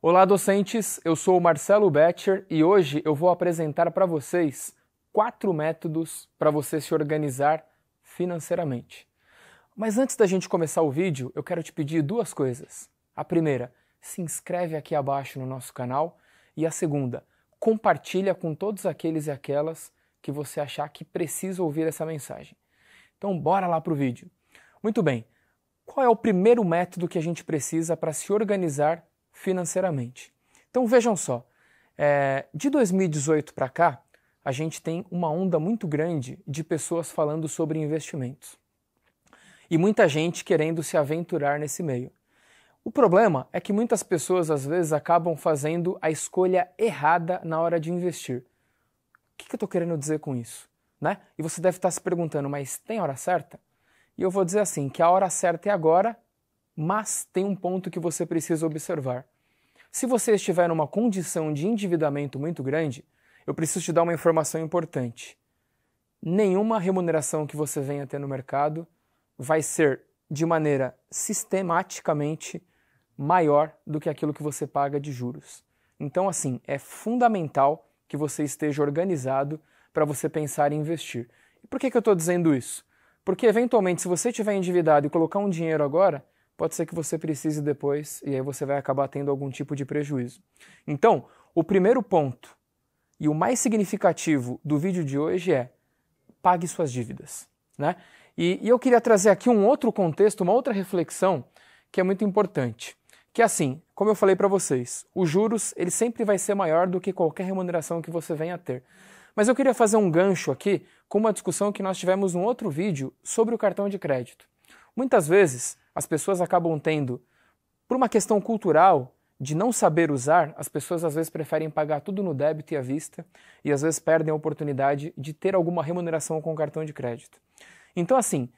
Olá, docentes! Eu sou o Marcelo Betcher e hoje eu vou apresentar para vocês 4 métodos para você se organizar financeiramente. Mas antes da gente começar o vídeo, eu quero te pedir 2 coisas. A primeira, se inscreve aqui abaixo no nosso canal e a segunda, compartilha com todos aqueles e aquelas que você achar que precisa ouvir essa mensagem. Então bora lá para o vídeo. Muito bem, qual é o primeiro método que a gente precisa para se organizar financeiramente? Então vejam só, de 2018 para cá, a gente tem uma onda muito grande de pessoas falando sobre investimentos. E muita gente querendo se aventurar nesse meio. O problema é que muitas pessoas às vezes acabam fazendo a escolha errada na hora de investir. O que eu estou querendo dizer com isso? Né? E você deve estar se perguntando, mas tem hora certa? E eu vou dizer assim, que a hora certa é agora, mas tem um ponto que você precisa observar. Se você estiver numa condição de endividamento muito grande, eu preciso te dar uma informação importante. Nenhuma remuneração que você venha ter no mercado vai ser de maneira sistematicamente maior do que aquilo que você paga de juros. Então, assim, é fundamental que você esteja organizado para você pensar em investir. E por que eu estou dizendo isso? Porque, eventualmente, se você estiver endividado e colocar um dinheiro agora, pode ser que você precise depois e aí você vai acabar tendo algum tipo de prejuízo. Então, o primeiro ponto e o mais significativo do vídeo de hoje é pague suas dívidas, né? E eu queria trazer aqui um outro contexto, uma outra reflexão que é muito importante. Que é assim, como eu falei para vocês, os juros ele sempre vai ser maior do que qualquer remuneração que você venha a ter. Mas eu queria fazer um gancho aqui com uma discussão que nós tivemos num outro vídeo sobre o cartão de crédito. Muitas vezes as pessoas acabam tendo, por uma questão cultural de não saber usar, as pessoas às vezes preferem pagar tudo no débito e à vista e às vezes perdem a oportunidade de ter alguma remuneração com o cartão de crédito. Então assim,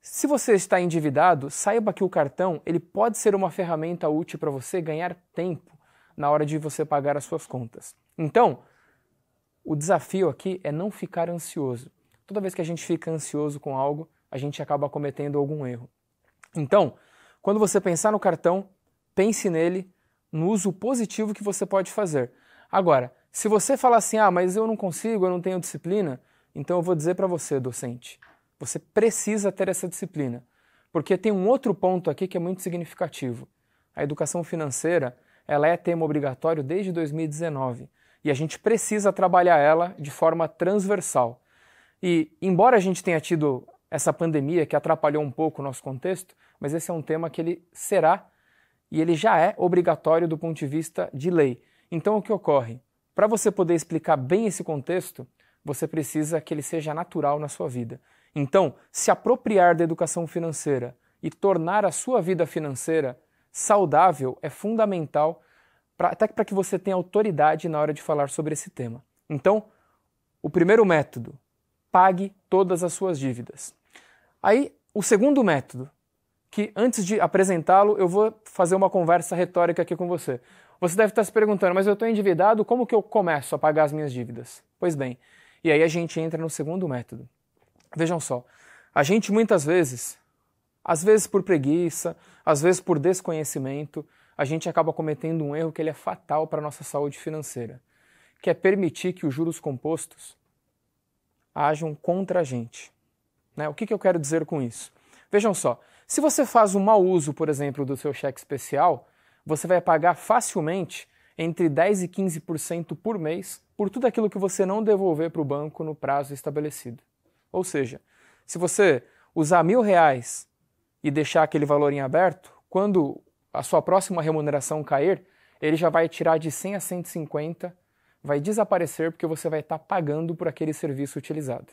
se você está endividado, saiba que o cartão ele pode ser uma ferramenta útil para você ganhar tempo na hora de você pagar as suas contas. Então, o desafio aqui é não ficar ansioso. Toda vez que a gente fica ansioso com algo, a gente acaba cometendo algum erro. Então, quando você pensar no cartão, pense nele, no uso positivo que você pode fazer. Agora, se você falar assim, mas eu não consigo, eu não tenho disciplina, então eu vou dizer para você, docente, você precisa ter essa disciplina. Porque tem um outro ponto aqui que é muito significativo. A educação financeira, ela é tema obrigatório desde 2019 e a gente precisa trabalhar ela de forma transversal. E, embora a gente tenha tido essa pandemia que atrapalhou um pouco o nosso contexto, mas esse é um tema que ele será e ele já é obrigatório do ponto de vista de lei. Então o que ocorre? Para você poder explicar bem esse contexto, você precisa que ele seja natural na sua vida. Então, se apropriar da educação financeira e tornar a sua vida financeira saudável é fundamental até para que você tenha autoridade na hora de falar sobre esse tema. Então, o primeiro método, pague todas as suas dívidas. Aí, o segundo método, que antes de apresentá-lo, eu vou fazer uma conversa retórica aqui com você. Você deve estar se perguntando, mas eu estou endividado, como que eu começo a pagar as minhas dívidas? Pois bem, e aí a gente entra no segundo método. Vejam só, a gente muitas vezes, às vezes por preguiça, às vezes por desconhecimento, a gente acaba cometendo um erro que ele é fatal para a nossa saúde financeira, que é permitir que os juros compostos ajam contra a gente. Né? O que eu quero dizer com isso? Vejam só, se você faz um mau uso, por exemplo, do seu cheque especial, você vai pagar facilmente entre 10% e 15% por mês por tudo aquilo que você não devolver para o banco no prazo estabelecido. Ou seja, se você usar R$1.000 e deixar aquele valor em aberto, quando a sua próxima remuneração cair, ele já vai tirar de 100 a 150, vai desaparecer porque você vai estar pagando por aquele serviço utilizado.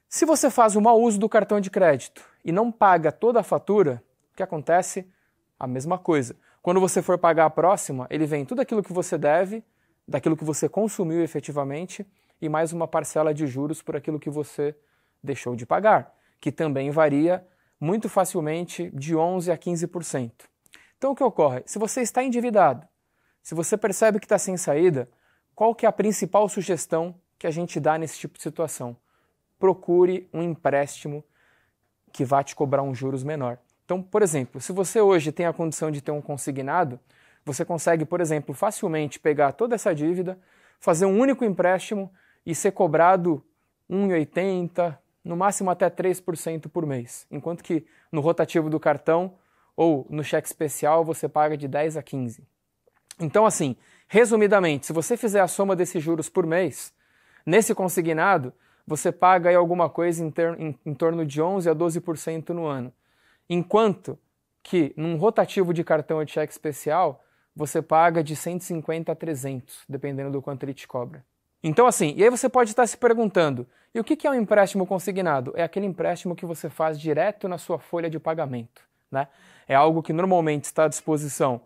Se você faz o mau uso do cartão de crédito e não paga toda a fatura, o que acontece? A mesma coisa. Quando você for pagar a próxima, ele vem tudo aquilo que você deve, daquilo que você consumiu efetivamente, e mais uma parcela de juros por aquilo que você deixou de pagar, que também varia muito facilmente de 11% a 15%. Então o que ocorre? Se você está endividado, se você percebe que está sem saída, qual que é a principal sugestão que a gente dá nesse tipo de situação? Procure um empréstimo que vá te cobrar um juros menor. Então, por exemplo, se você hoje tem a condição de ter um consignado, você consegue, por exemplo, facilmente pegar toda essa dívida, fazer um único empréstimo e ser cobrado 1,80%, no máximo até 3% por mês, enquanto que no rotativo do cartão ou no cheque especial você paga de 10 a 15. Então assim, resumidamente, se você fizer a soma desses juros por mês, nesse consignado, você paga aí alguma coisa em torno de 11 a 12% no ano, enquanto que num rotativo de cartão ou de cheque especial, você paga de 150 a 300, dependendo do quanto ele te cobra. Então assim, e aí você pode estar se perguntando, e o que é um empréstimo consignado? É aquele empréstimo que você faz direto na sua folha de pagamento, né? É algo que normalmente está à disposição,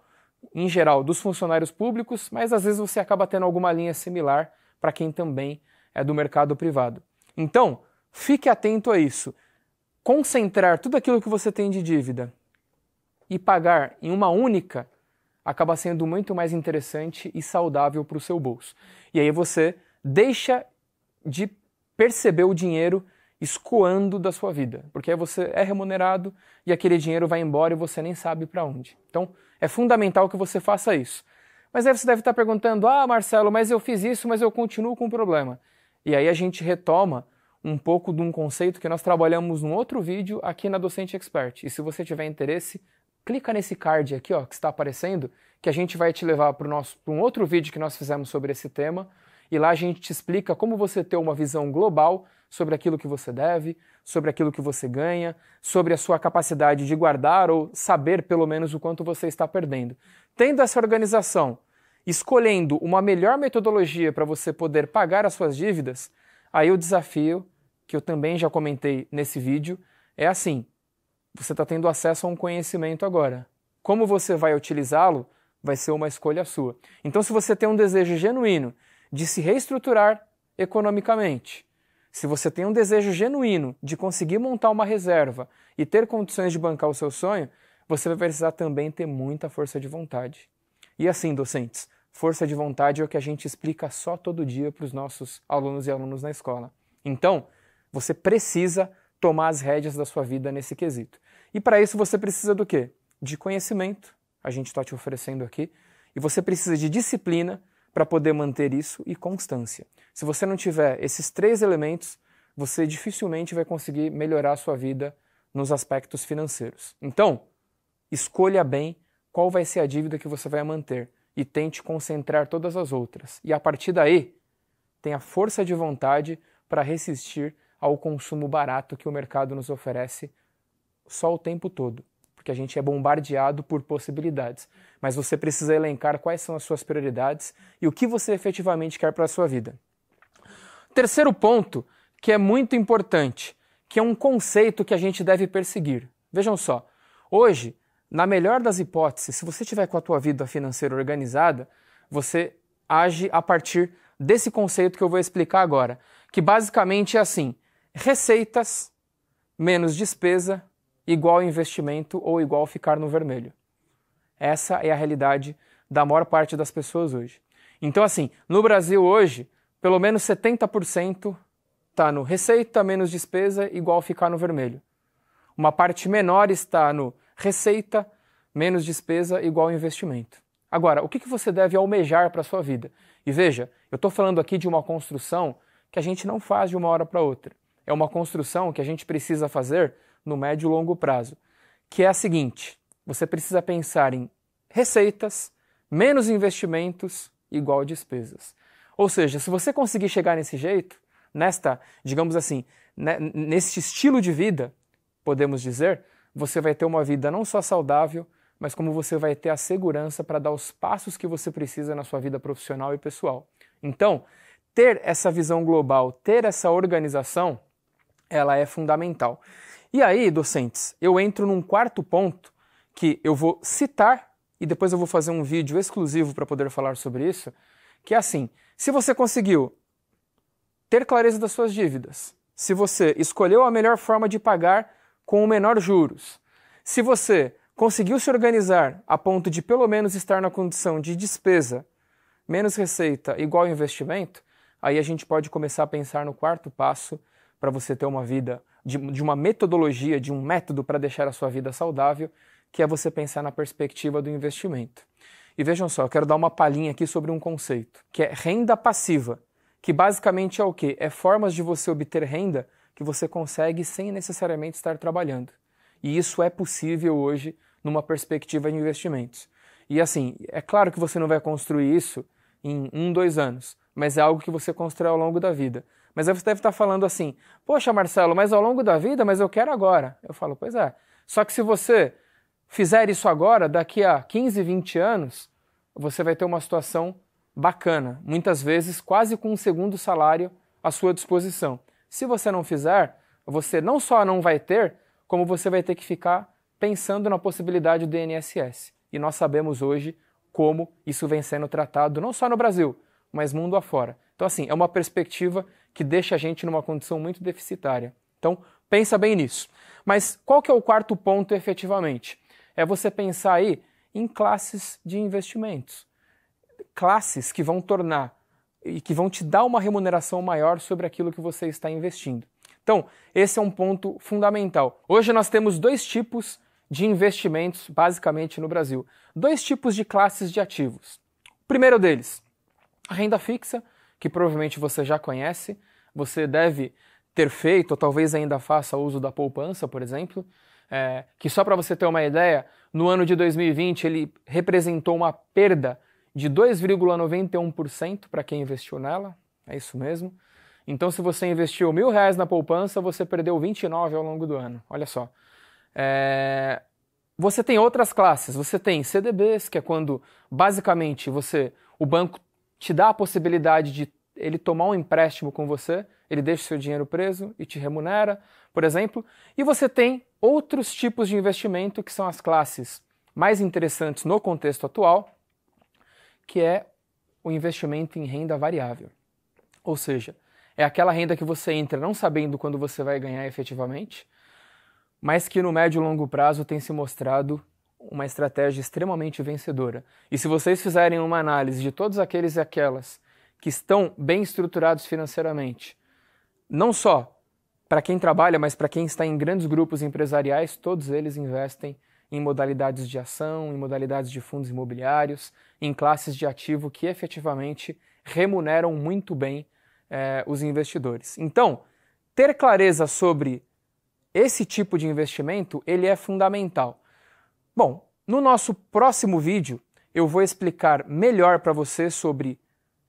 em geral, dos funcionários públicos, mas às vezes você acaba tendo alguma linha similar para quem também é do mercado privado. Então, fique atento a isso. Concentrar tudo aquilo que você tem de dívida e pagar em uma única acaba sendo muito mais interessante e saudável para o seu bolso. E aí você deixa de perceber o dinheiro escoando da sua vida, porque aí você é remunerado e aquele dinheiro vai embora e você nem sabe para onde. Então, é fundamental que você faça isso. Mas aí você deve estar perguntando, Marcelo, mas eu fiz isso, mas eu continuo com o problema. E aí a gente retoma um pouco de um conceito que nós trabalhamos num outro vídeo aqui na Docente Expert. E se você tiver interesse, clica nesse card aqui, ó, que está aparecendo, que a gente vai te levar para um outro vídeo que nós fizemos sobre esse tema, e lá a gente te explica como você ter uma visão global sobre aquilo que você deve, sobre aquilo que você ganha, sobre a sua capacidade de guardar ou saber pelo menos o quanto você está perdendo. Tendo essa organização, escolhendo uma melhor metodologia para você poder pagar as suas dívidas, aí o desafio, que eu também já comentei nesse vídeo, é assim, você está tendo acesso a um conhecimento agora. Como você vai utilizá-lo vai ser uma escolha sua. Então, se você tem um desejo genuíno de se reestruturar economicamente, se você tem um desejo genuíno de conseguir montar uma reserva e ter condições de bancar o seu sonho, você vai precisar também ter muita força de vontade. E assim, docentes, força de vontade é o que a gente explica só todo dia para os nossos alunos e alunos na escola. Então, você precisa tomar as rédeas da sua vida nesse quesito. E para isso você precisa do quê? De conhecimento, a gente está te oferecendo aqui, e você precisa de disciplina para poder manter isso e constância. Se você não tiver esses 3 elementos, você dificilmente vai conseguir melhorar a sua vida nos aspectos financeiros. Então, escolha bem qual vai ser a dívida que você vai manter e tente concentrar todas as outras. E a partir daí, tenha força de vontade para resistir ao consumo barato que o mercado nos oferece só o tempo todo, porque a gente é bombardeado por possibilidades. Mas você precisa elencar quais são as suas prioridades e o que você efetivamente quer para a sua vida. Terceiro ponto, que é muito importante, que é um conceito que a gente deve perseguir. Vejam só, hoje, na melhor das hipóteses, se você tiver com a tua vida financeira organizada, você age a partir desse conceito que eu vou explicar agora, que basicamente é assim, receitas menos despesa igual investimento ou igual ficar no vermelho. Essa é a realidade da maior parte das pessoas hoje. Então assim, no Brasil hoje, pelo menos 70% está no receita menos despesa igual ficar no vermelho. Uma parte menor está no receita menos despesa igual investimento. Agora, o que você deve almejar para a sua vida? E veja, eu estou falando aqui de uma construção que a gente não faz de uma hora para outra. É uma construção que a gente precisa fazer no médio e longo prazo, que é a seguinte, você precisa pensar em receitas menos investimentos igual despesas. Ou seja, se você conseguir chegar nesse jeito, digamos assim, nesse estilo de vida, podemos dizer, você vai ter uma vida não só saudável, mas como você vai ter a segurança para dar os passos que você precisa na sua vida profissional e pessoal. Então, ter essa visão global, ter essa organização, ela é fundamental. E aí, docentes, eu entro num quarto ponto que eu vou citar e depois eu vou fazer um vídeo exclusivo para poder falar sobre isso, que é assim, se você conseguiu ter clareza das suas dívidas, se você escolheu a melhor forma de pagar com o menor juros, se você conseguiu se organizar a ponto de pelo menos estar na condição de despesa menos receita igual investimento, aí a gente pode começar a pensar no quarto passo para você ter uma vida, de uma metodologia, de um método para deixar a sua vida saudável, que é você pensar na perspectiva do investimento. E vejam só, eu quero dar uma palhinha aqui sobre um conceito, que é renda passiva, que basicamente é o quê? É formas de você obter renda que você consegue sem necessariamente estar trabalhando. E isso é possível hoje numa perspectiva de investimentos. E assim, é claro que você não vai construir isso em 1, 2 anos, mas é algo que você constrói ao longo da vida. Mas aí você deve estar falando assim, poxa Marcelo, mas ao longo da vida, mas eu quero agora. Eu falo, pois é. Só que se você fizer isso agora, daqui a 15, 20 anos, você vai ter uma situação bacana, muitas vezes quase com um segundo salário à sua disposição. Se você não fizer, você não só não vai ter, como você vai ter que ficar pensando na possibilidade do INSS. E nós sabemos hoje como isso vem sendo tratado, não só no Brasil, mas mundo afora. Então, assim, é uma perspectiva que deixa a gente numa condição muito deficitária. Então, pensa bem nisso. Mas qual que é o quarto ponto efetivamente? É você pensar aí em classes de investimentos. Classes que vão tornar e que vão te dar uma remuneração maior sobre aquilo que você está investindo. Então, esse é um ponto fundamental. Hoje nós temos 2 tipos de investimentos, basicamente, no Brasil. 2 tipos de classes de ativos. O primeiro deles, a renda fixa, que provavelmente você já conhece, você deve ter feito, ou talvez ainda faça uso da poupança, por exemplo, que só para você ter uma ideia, no ano de 2020 ele representou uma perda de 2,91% para quem investiu nela, é isso mesmo. Então se você investiu R$1.000 na poupança, você perdeu 29 ao longo do ano, olha só. Você tem outras classes, você tem CDBs, que é quando basicamente o banco te dá a possibilidade de ele tomar um empréstimo com você, ele deixa o seu dinheiro preso e te remunera, por exemplo. E você tem outros tipos de investimento que são as classes mais interessantes no contexto atual, que é o investimento em renda variável. Ou seja, é aquela renda que você entra não sabendo quando você vai ganhar efetivamente, mas que no médio e longo prazo tem se mostrado uma estratégia extremamente vencedora. E se vocês fizerem uma análise de todos aqueles e aquelas que estão bem estruturados financeiramente, não só para quem trabalha, mas para quem está em grandes grupos empresariais, todos eles investem em modalidades de ação, em modalidades de fundos imobiliários, em classes de ativo que efetivamente remuneram muito bem os investidores. Então, ter clareza sobre esse tipo de investimento, ele é fundamental. Bom, no nosso próximo vídeo, eu vou explicar melhor para você sobre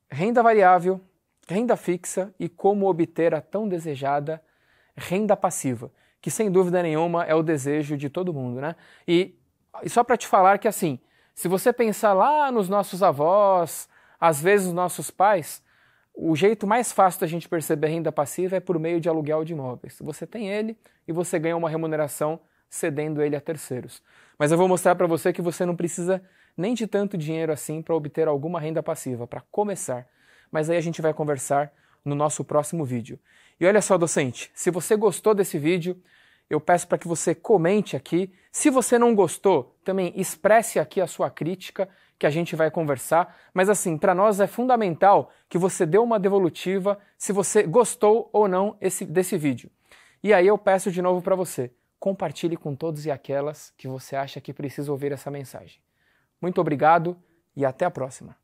renda variável, renda fixa e como obter a tão desejada renda passiva, que sem dúvida nenhuma é o desejo de todo mundo, né? E só para te falar que assim, se você pensar lá nos nossos avós, às vezes os nossos pais, o jeito mais fácil da gente perceber renda passiva é por meio de aluguel de imóveis. Você tem ele e você ganha uma remuneração cedendo ele a terceiros. Mas eu vou mostrar para você que você não precisa nem de tanto dinheiro assim para obter alguma renda passiva, para começar. Mas aí a gente vai conversar no nosso próximo vídeo. E olha só, docente, se você gostou desse vídeo, eu peço para que você comente aqui. Se você não gostou, também expresse aqui a sua crítica, que a gente vai conversar. Mas assim, para nós é fundamental que você dê uma devolutiva se você gostou ou não desse vídeo. E aí eu peço de novo para você, compartilhe com todos e aquelas que você acha que precisa ouvir essa mensagem. Muito obrigado e até a próxima.